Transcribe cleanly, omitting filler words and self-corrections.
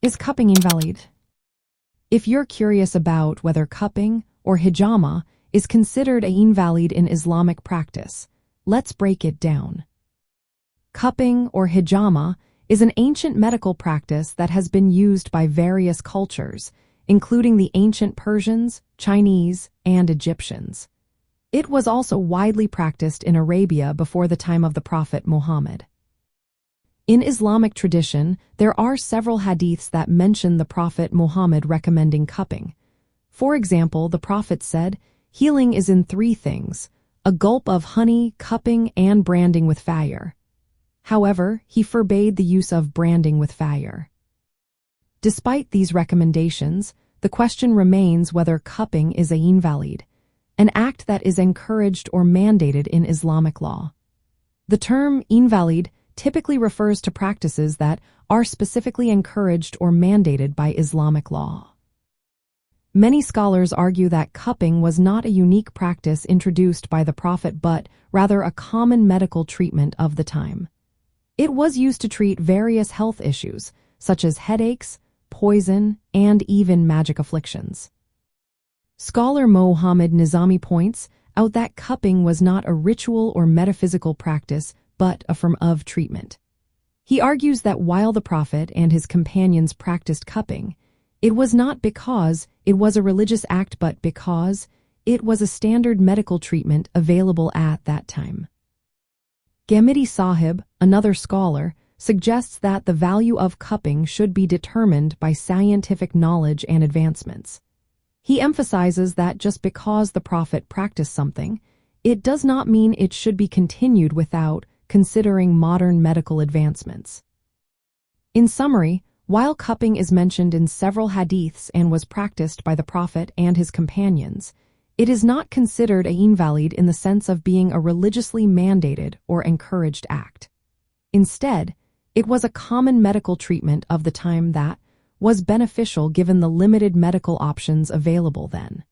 Is cupping invalid? If you're curious about whether cupping or hijama is considered invalid in Islamic practice, let's break it down. Cupping or hijama is an ancient medical practice that has been used by various cultures, including the ancient Persians, Chinese, and Egyptians. It was also widely practiced in Arabia before the time of the Prophet Muhammad. In Islamic tradition, there are several hadiths that mention the Prophet Muhammad recommending cupping. For example, the Prophet said, "Healing is in three things: a gulp of honey, cupping, and branding with fire." However, he forbade the use of branding with fire. Despite these recommendations, the question remains whether cupping is invalid, an act that is encouraged or mandated in Islamic law. The term invalid typically refers to practices that are specifically encouraged or mandated by Islamic law. Many scholars argue that cupping was not a unique practice introduced by the Prophet but rather a common medical treatment of the time. It was used to treat various health issues, such as headaches, poison, and even magic afflictions. Scholar Mohammed Nizami points out that cupping was not a ritual or metaphysical practice, but a form of treatment. He argues that while the Prophet and his companions practiced cupping, it was not because it was a religious act but because it was a standard medical treatment available at that time. Gamidi Sahib, another scholar, suggests that the value of cupping should be determined by scientific knowledge and advancements. He emphasizes that just because the Prophet practiced something, it does not mean it should be continued without considering modern medical advancements. In summary, while cupping is mentioned in several hadiths and was practiced by the Prophet and his companions, it is not considered invalid in the sense of being a religiously mandated or encouraged act. Instead, it was a common medical treatment of the time that was beneficial given the limited medical options available then.